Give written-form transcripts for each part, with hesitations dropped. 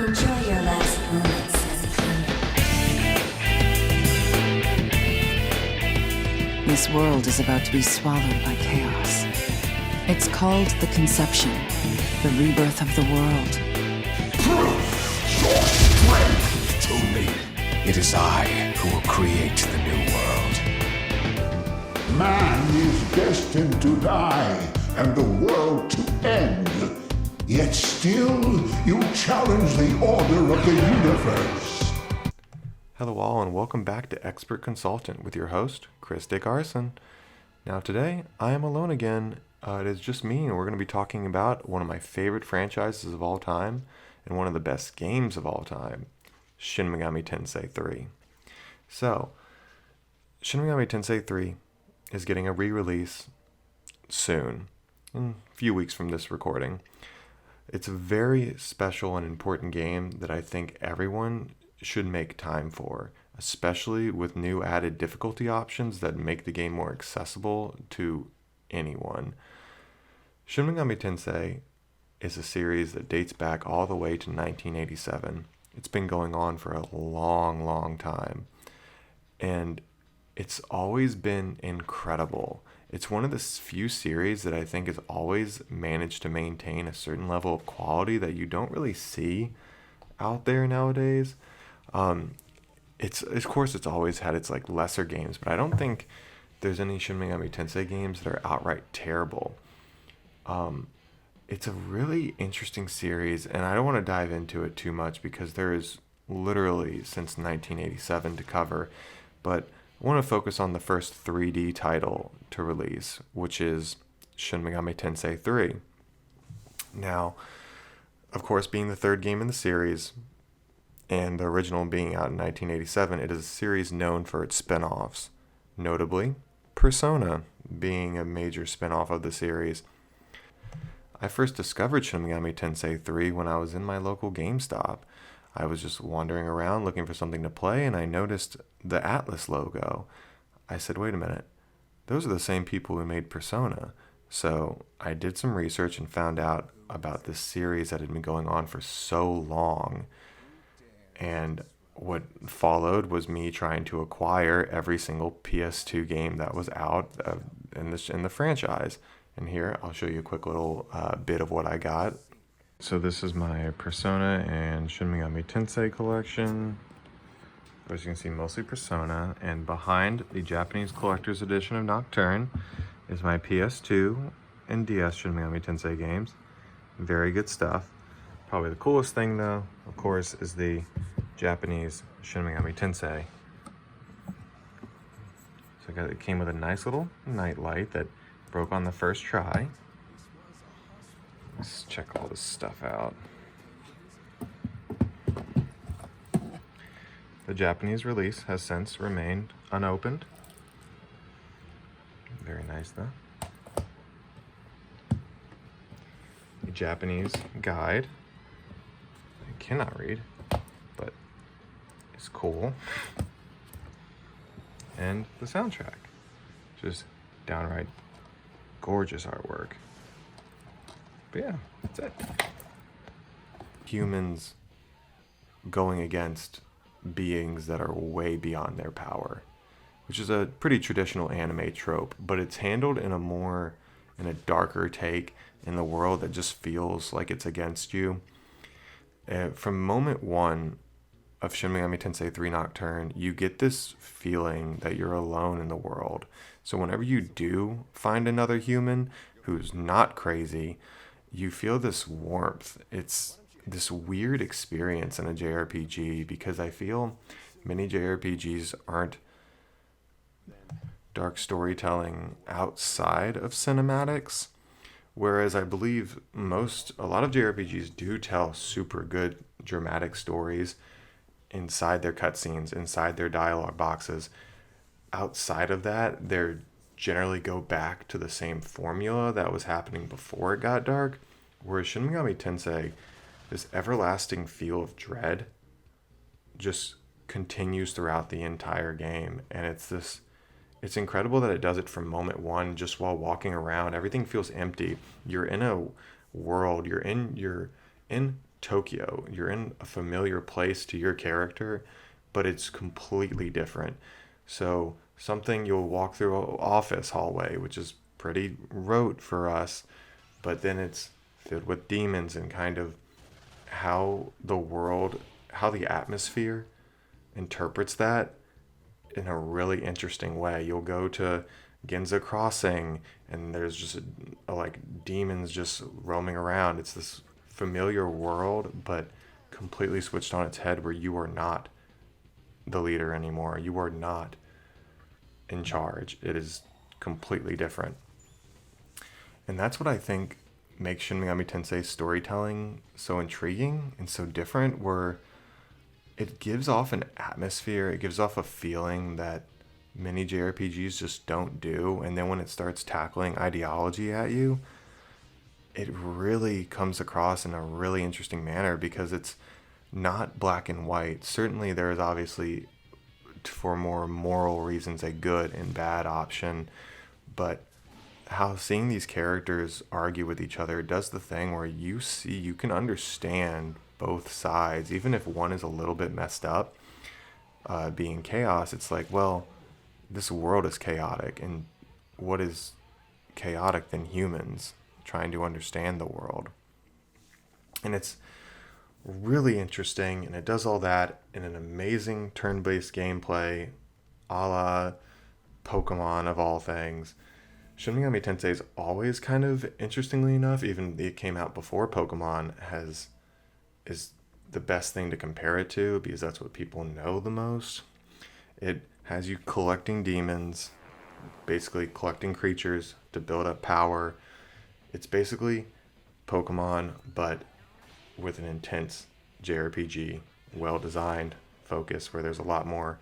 Enjoy your last moments as a human. This world is about to be swallowed by chaos. It's called the conception, the rebirth of the world. Your strength to me. It is I who will create the new world. Man is destined to die and the world to end. Yet still, you challenge the order of the universe. Hello all and welcome back to Expert Consultant with your host, DickRson. Now today, I am alone again. It is just me and we're going to be talking about one of my favorite franchises of all time and one of the best games of all time, Shin Megami Tensei 3. So, Shin Megami Tensei 3 is getting a re-release soon, in a few weeks from this recording. It's a very special and important game that I think everyone should make time for, especially with new added difficulty options that make the game more accessible to anyone. Shin Megami Tensei is a series that dates back all the way to 1987. It's been going on for a long, long time. And it's always been incredible. It's one of the few series that I think has always managed to maintain a certain level of quality that you don't really see out there nowadays. It's of course it's always had its like lesser games, but I don't think there's any Shin Megami Tensei games that are outright terrible. It's a really interesting series, and I don't want to dive into it too much because there is literally since 1987 to cover, but I want to focus on the first 3D title to release, which is Shin Megami Tensei 3. Now, of course, being the third game in the series, and the original being out in 1987, it is a series known for its spin-offs, notably Persona being a major spin-off of the series. I first discovered Shin Megami Tensei 3 when I was in my local GameStop. I was just wandering around looking for something to play, and I noticed the Atlas logo. I said, wait a minute, those are the same people who made Persona. So I did some research and found out about this series that had been going on for so long. And what followed was me trying to acquire every single PS2 game that was out in the franchise. And here, I'll show you a quick little bit of what I got. So this is my Persona and Shin Megami Tensei collection. As you can see, mostly Persona. And behind the Japanese Collector's Edition of Nocturne is my PS2 and DS Shin Megami Tensei games. Very good stuff. Probably the coolest thing, though, of course, is the Japanese Shin Megami Tensei. So it came with a nice little night light that broke on the first try. Let's check all this stuff out. The Japanese release has since remained unopened. Very nice though. The Japanese guide. I cannot read, but it's cool. And the soundtrack. Just downright gorgeous artwork. But yeah, that's it. Humans going against beings that are way beyond their power, which is a pretty traditional anime trope, but it's handled in a darker take in the world that just feels like it's against you. From moment one of Shin Megami Tensei 3 Nocturne, you get this feeling that you're alone in the world. So whenever you do find another human who's not crazy, you feel this warmth. It's this weird experience in a JRPG because I feel many JRPGs aren't dark storytelling outside of cinematics, whereas I believe a lot of JRPGs do tell super good dramatic stories inside their cutscenes, inside their dialogue boxes. Outside of that, they're generally go back to the same formula that was happening before it got dark, whereas Shin Megami Tensei, this everlasting feel of dread just continues throughout the entire game, and it's incredible that it does it from moment one. Just while walking around, everything feels empty. You're in a world, you're in Tokyo. You're in a familiar place to your character, but it's completely different. So something you'll walk through an office hallway, which is pretty rote for us, but then it's filled with demons and kind of how the world, how the atmosphere interprets that in a really interesting way. You'll go to Ginza Crossing and there's just like demons just roaming around. It's this familiar world, but completely switched on its head, where you are not the leader anymore. You are not in charge. It is completely different. And that's what I think makes Shin Megami Tensei storytelling so intriguing and so different, where it gives off an atmosphere, it gives off a feeling that many JRPGs just don't do. And then when it starts tackling ideology at you, it really comes across in a really interesting manner, because it's not black and white. Certainly there is obviously, for more moral reasons, a good and bad option, but how seeing these characters argue with each other does the thing where you can understand both sides, even if one is a little bit messed up, being chaos. It's like, well, this world is chaotic, and what is chaotic than humans trying to understand the world? And it's really interesting, and it does all that in an amazing turn-based gameplay, a la Pokemon of all things. Shin Megami Tensei is always kind of, interestingly enough, even it came out before Pokemon, is the best thing to compare it to, because that's what people know the most. It has you collecting demons, basically collecting creatures to build up power. It's basically Pokemon, but with an intense JRPG, well-designed focus, where there's a lot more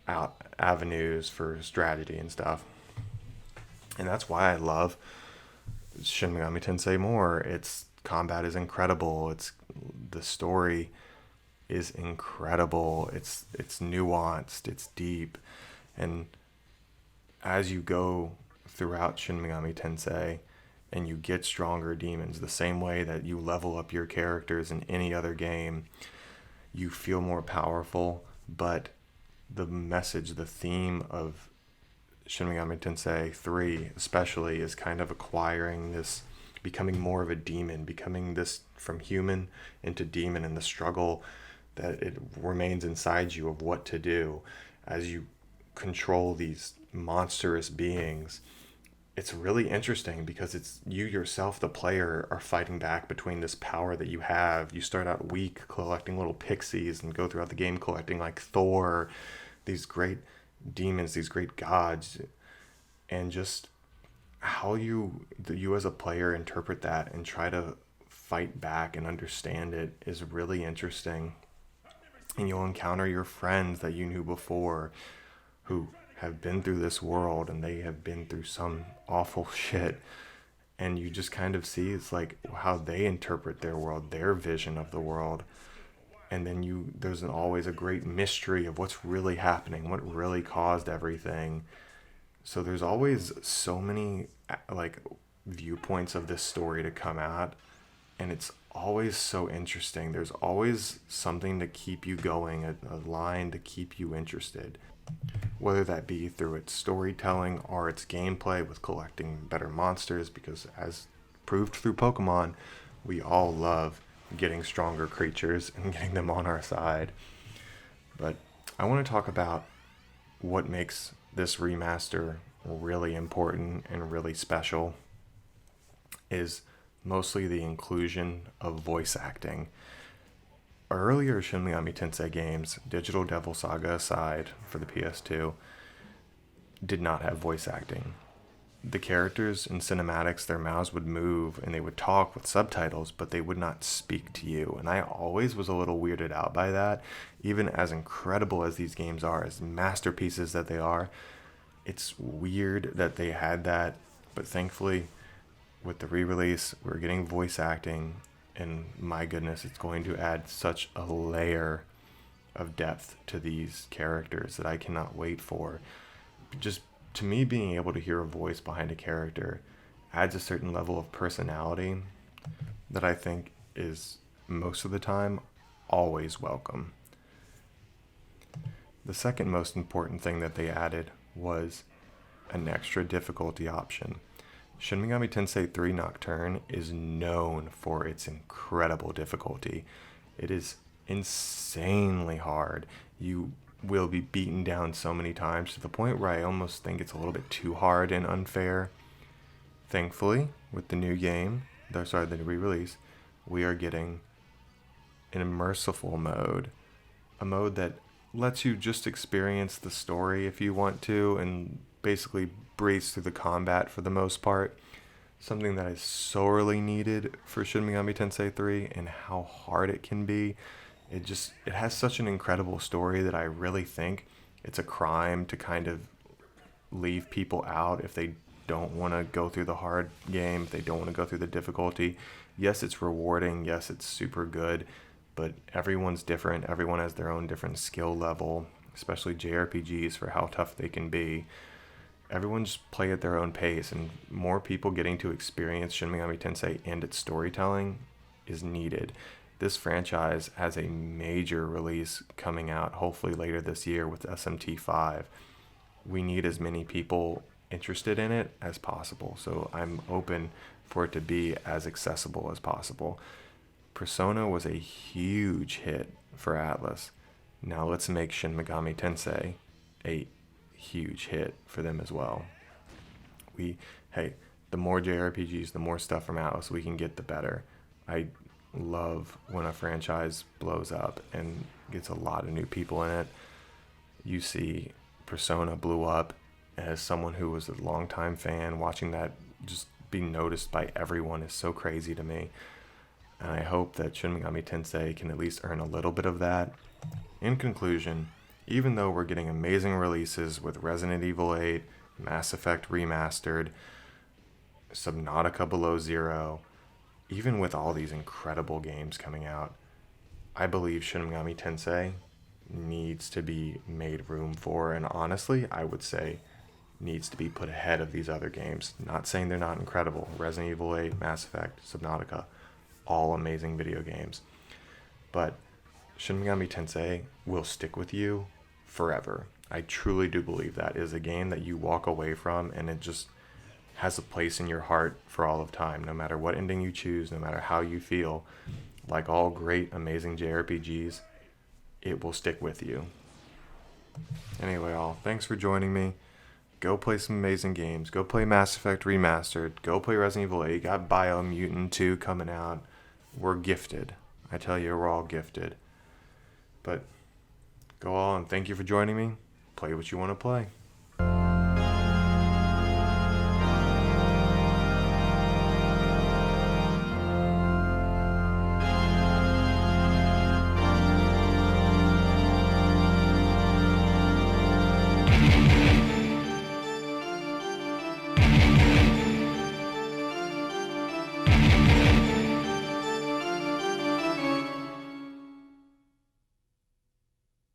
avenues for strategy and stuff. And that's why I love Shin Megami Tensei more. Its combat is incredible. The story is incredible. It's nuanced. It's deep. And as you go throughout Shin Megami Tensei, and you get stronger demons, the same way that you level up your characters in any other game, you feel more powerful. But the message, the theme of Shin Megami Tensei 3 especially, is kind of acquiring this, becoming more of a demon, becoming this from human into demon, and the struggle that it remains inside you of what to do as you control these monstrous beings. It's really interesting, because it's you yourself, the player, are fighting back between this power that you have. You start out weak, collecting little pixies, and go throughout the game collecting, like Thor, these great demons, these great gods, and just how you as a player interpret that and try to fight back and understand it is really interesting. And you'll encounter your friends that you knew before, who have been through this world, and they have been through some awful shit, and you just kind of see, it's like, how they interpret their world, their vision of the world. And then there's always a great mystery of what's really happening, what really caused everything. So there's always so many like viewpoints of this story to come at, and it's always so interesting. There's always something to keep you going, a line to keep you interested, whether that be through its storytelling or its gameplay with collecting better monsters, because as proved through Pokemon, we all love getting stronger creatures and getting them on our side. But I want to talk about what makes this remaster really important and really special is mostly the inclusion of voice acting. Earlier Shin Megami Tensei games, Digital Devil Saga aside for the PS2, did not have voice acting. The characters in cinematics, their mouths would move and they would talk with subtitles, but they would not speak to you. And I always was a little weirded out by that. Even as incredible as these games are, as masterpieces that they are, it's weird that they had that. But thankfully, with the re-release, we're getting voice acting, and my goodness, it's going to add such a layer of depth to these characters that I cannot wait for. Just to me, being able to hear a voice behind a character adds a certain level of personality that I think is most of the time, always welcome. The second most important thing that they added was an extra difficulty option. Shin Megami Tensei 3 Nocturne is known for its incredible difficulty. It is insanely hard. You will be beaten down so many times to the point where I almost think it's a little bit too hard and unfair. Thankfully, with the new game, the re-release, we are getting an immersive mode. A mode that lets you just experience the story if you want to and basically breeze through the combat for the most part. Something that is sorely needed for Shin Megami Tensei 3 and how hard it can be. It has such an incredible story that I really think it's a crime to kind of leave people out if they don't want to go through the hard game, if they don't want to go through the difficulty. Yes, it's rewarding. Yes, it's super good, but everyone's different. Everyone has their own different skill level, especially JRPGs for how tough they can be. Everyone just play at their own pace, and more people getting to experience Shin Megami Tensei and its storytelling is needed. This franchise has a major release coming out hopefully later this year with SMT5. We need as many people interested in it as possible, so I'm open for it to be as accessible as possible. Persona was a huge hit for Atlus. Now let's make Shin Megami Tensei a huge hit for them as well. The more JRPGs, the more stuff from Atlus we can get, the better. I love when a franchise blows up and gets a lot of new people in it. You see Persona blew up. As someone who was a longtime fan, watching that just be noticed by everyone is so crazy to me. And I hope that Shin Megami Tensei can at least earn a little bit of that. In conclusion, even though we're getting amazing releases with Resident Evil 8, Mass Effect Remastered, Subnautica Below Zero, even with all these incredible games coming out, I believe Shin Megami Tensei needs to be made room for, and honestly, I would say needs to be put ahead of these other games. Not saying they're not incredible. Resident Evil 8, Mass Effect, Subnautica, all amazing video games. But Shin Megami Tensei will stick with you forever. I truly do believe that. It is a game that you walk away from and it just has a place in your heart for all of time. No matter what ending you choose, no matter how you feel, like all great, amazing JRPGs, it will stick with you. Anyway, all, thanks for joining me. Go play some amazing games. Go play Mass Effect Remastered. Go play Resident Evil 8. You got Biomutant 2 coming out. We're gifted. I tell you, we're all gifted. But go all, and thank you for joining me. Play what you want to play.